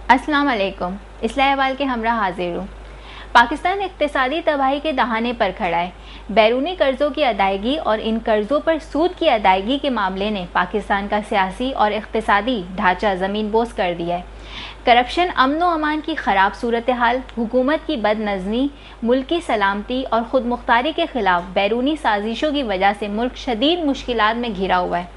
अस्सलाम वालेकुम। इस्लाह अहवाल के हमरा हाजिर हूँ। पाकिस्तान इक्तिसादी तबाही के दहाने पर खड़ा है। बैरूनी कर्ज़ों की अदायगी और इन कर्ज़ों पर सूद की अदायगी के मामले ने पाकिस्तान का सियासी और इक्तिसादी ढांचा ज़मीन बोस कर दिया है। करप्शन, अमन व अमान की ख़राब सूरत हाल, हुकूमत की बदनज़मी, मुल्क की सलामती और ख़ुद मुख्तारी के ख़िलाफ़ बैरूनी साजिशों की वजह से मुल्क शदीद मुश्किलात में घिरा हुआ है।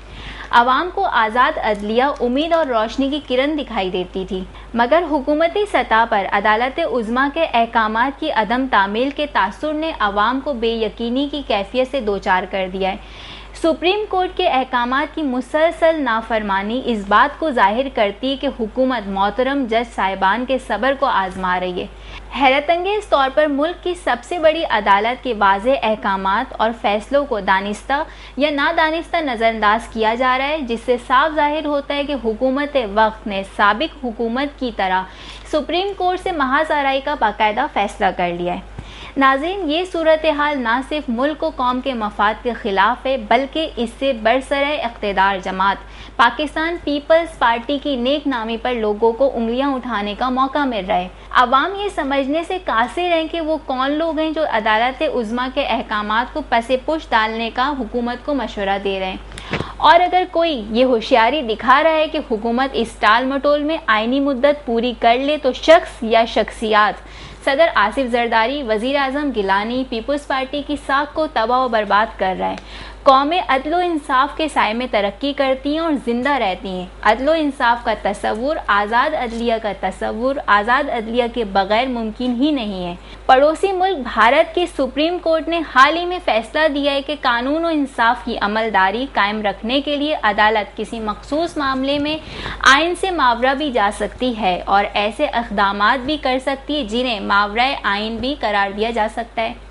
आवाम को आज़ाद अदलिया उम्मीद और रोशनी की किरण दिखाई देती थी, मगर हुकूमती सतह पर अदालत उज़्मा के अहकामात की अदम तामील के तासुर ने आवाम को बेयकीनी की कैफियत से दो चार कर दिया है। सुप्रीम कोर्ट के अहकामात की मुसलसल नाफरमानी इस बात को जाहिर करती है कि हुकूमत मोहतरम जज साहिबान के सब्र को आजमा रही है। हैरतअंगेज़ तौर पर मुल्क की सबसे बड़ी अदालत के वाज़ेह अहकामात और फैसलों को दानिस्ता या नादानिस्ता नज़रअंदाज किया जा रहा है, जिससे साफ जाहिर होता है कि हुकूमत वक्त ने साबिक हुकूमत की तरह सुप्रीम कोर्ट से महाज आराई का बाकायदा फ़ैसला कर लिया है। नाज़रीन, ये सूरत हाल ना सिर्फ मुल्क व कौम के मफाद के ख़िलाफ़ है, बल्कि इससे बरसरे इक़्तिदार जमात पाकिस्तान पीपल्स पार्टी की नेक नामी पर लोगों को उंगलियां उठाने का मौका मिल रहा है। आवाम ये समझने से कासिर हैं कि वो कौन लोग हैं जो अदालत उज़्मा के अहकामात को पसे पुश डालने का हुकूमत को मशवरा दे रहे हैं। और अगर कोई ये होशियारी दिखा रहा है कि हुकूमत इस टाल मटोल में आइनी मुद्दत पूरी कर ले, तो शख्स या शख्सियात सदर आसिफ जरदारी, वज़ीर आज़म गिलानी पीपल्स पार्टी की साख को तबाह व बर्बाद कर रहा है। कौमें अदलो इंसाफ के साए में तरक्की करती हैं और ज़िंदा रहती हैं। अदलो इंसाफ का तसव्वुर, आज़ाद अदलिया का तसव्वुर आज़ाद अदलिया के बगैर मुमकिन ही नहीं है। पड़ोसी मुल्क भारत की सुप्रीम कोर्ट ने हाल ही में फैसला दिया है कि कानून और इंसाफ की अमलदारी कायम रखने के लिए अदालत किसी मखसूस मामले में आइन से मावरा भी जा सकती है और ऐसे इक़दामात भी कर सकती है जिन्हें मावरा आइन भी करार दिया जा सकता है।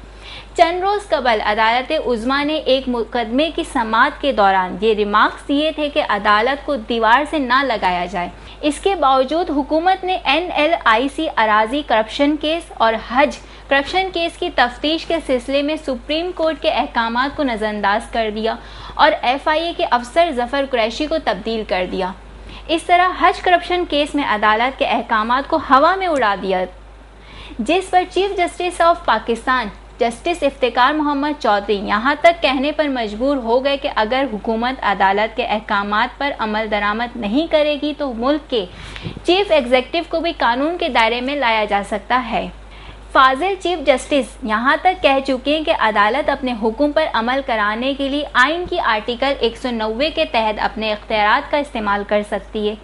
चंद रोज़ कबल अदालत उज़्मा ने एक मुकदमे की समाअत के दौरान ये रिमार्क्स दिए थे कि अदालत को दीवार से ना लगाया जाए। इसके बावजूद हुकूमत ने NLIC अराजी करप्शन केस और हज करप्शन केस की तफ्तीश के सिलसिले में सुप्रीम कोर्ट के अहकामात को नज़रअंदाज कर दिया और FIA के अफसर ज़फ़र कुरैशी को तब्दील कर दिया। इस तरह हज करप्शन केस में अदालत के अहकामात को हवा में उड़ा दिया, जिस पर chief justice of Pakistan justice Iftikhar Muhammad Chaudhry यहाँ तक कहने पर मजबूर हो गए कि अगर हुकूमत अदालत के अहकामात पर अमल दरामद नहीं करेगी तो मुल्क के चीफ एग्जीक्यूटिव को भी कानून के दायरे में लाया जा सकता है। फाजिल चीफ जस्टिस यहाँ तक कह चुके हैं कि अदालत अपने हुक्म पर अमल कराने के लिए आइन की आर्टिकल 190 के तहत अपने इख्तियारात का इस्तेमाल कर सकती है।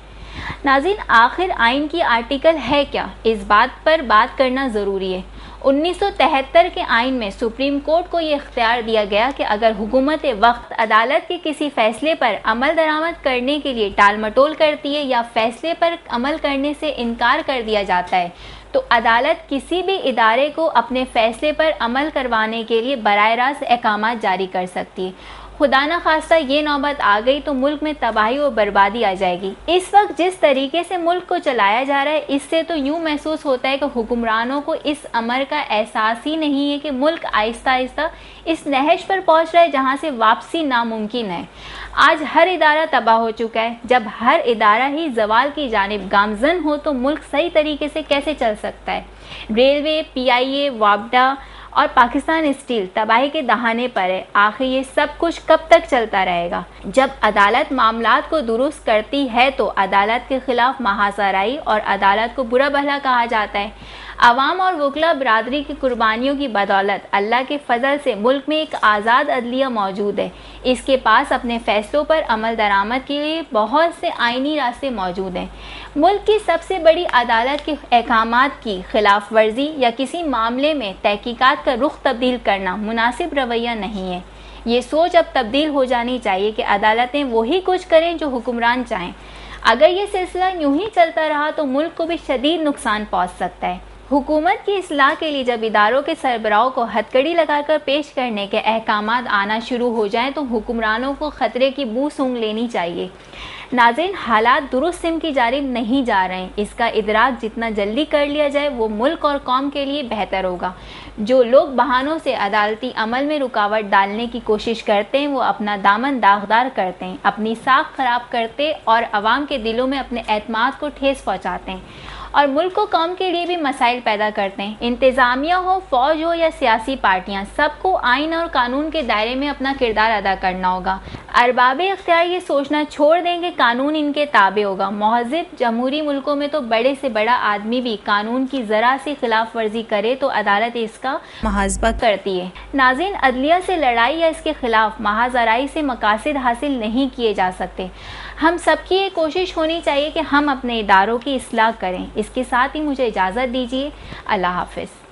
नाज़रीन, आखिर आइन की आर्टिकल है क्या, इस बात पर बात करना ज़रूरी है। 1973 के आइन में सुप्रीम कोर्ट को ये इख्तियार दिया गया कि अगर हुकूमत वक्त अदालत के किसी फैसले पर अमल दरामद करने के लिए टाल मटोल करती है या फैसले पर अमल करने से इनकार कर दिया जाता है, तो अदालत किसी भी इदारे को अपने फैसले पर अमल करवाने के लिए बराह रास्त अहकामात जारी कर सकती है। खुदा न खास्ता ये नौबत आ गई तो मुल्क में तबाही और बर्बादी आ जाएगी। इस वक्त जिस तरीके से मुल्क को चलाया जा रहा है, इससे तो यूँ महसूस होता है कि हुक्मरानों को इस अमर का एहसास ही नहीं है कि मुल्क आहिस्ता आहिस्ता इस नहज पर पहुँच रहा है जहाँ से वापसी नामुमकिन है। आज हर इदारा तबाह हो चुका है। जब हर इदारा ही जवाल की जानिब गामजन हो तो मुल्क सही तरीके से कैसे चल सकता है। रेलवे, PIA, वापडा और पाकिस्तान स्टील तबाही के दहाने पर है। आखिर ये सब कुछ कब तक चलता रहेगा? जब अदालत मामलात को दुरुस्त करती है तो अदालत के खिलाफ महाजराई और अदालत को बुरा भला कहा जाता है। आवाम और वकला बरादरी की कुर्बानियों की बदौलत अल्लाह के फजल से मुल्क में एक आज़ाद अदलिया मौजूद है। इसके पास अपने फैसलों पर अमल दरामद के लिए बहुत से आइनी रास्ते मौजूद हैं। मुल्क की सबसे बड़ी अदालत के अहकामात की खिलाफ वर्जी या किसी मामले में तहकीकात का रुख तब्दील करना मुनासिब रवैया नहीं है। ये सोच अब तब्दील हो जानी चाहिए कि अदालतें वही कुछ करें जो हुक्मरान चाहें। अगर ये सिलसिला यूं ही चलता रहा तो मुल्क को भी शदीद नुकसान पहुँच सकता है। हुकूमत की इस्लाह के लिए जब इदारों के सरबराहों को हथकड़ी लगाकर पेश करने के अहकामात आना शुरू हो जाएं तो हुक्मरानों को ख़तरे की बू सूंघ लेनी चाहिए। नाज़रीन, हालात दुरुस्त सिम की जानिब नहीं जा रहे हैं। इसका इदराक जितना जल्दी कर लिया जाए वो मुल्क और कौम के लिए बेहतर होगा। जो लोग बहानों से अदालती अमल में रुकावट डालने की कोशिश करते हैं वो अपना दामन दागदार करते हैं, अपनी साख खराब करते और अवाम के दिलों में अपने एतमाद को ठेस पहुँचाते हैं। और मुल्क को कौम के लिए भी मसाइल पैदा करते हैं। इंतज़ामिया हो, फ़ौज हो या सियासी पार्टियाँ, सबको आइन और कानून के दायरे में अपना किरदार अदा करना होगा। अरबाबे इख्तियार ये सोचना छोड़ दें कि कानून इनके ताबे होगा। महज़िब जमहूरी मुल्कों में तो बड़े से बड़ा आदमी भी कानून की ज़रा सी खिलाफ वर्जी करे तो अदालत इसका मुहासबा करती है। नाज़रीन, अदलिया से लड़ाई या इसके खिलाफ महाज़राई से मकासद हासिल नहीं किए जा सकते। हम सबकी ये कोशिश होनी चाहिए कि हम अपने इदारों की इस्लाह करें। इसके साथ ही मुझे इजाज़त दीजिए। अल्लाह हाफ़िज़।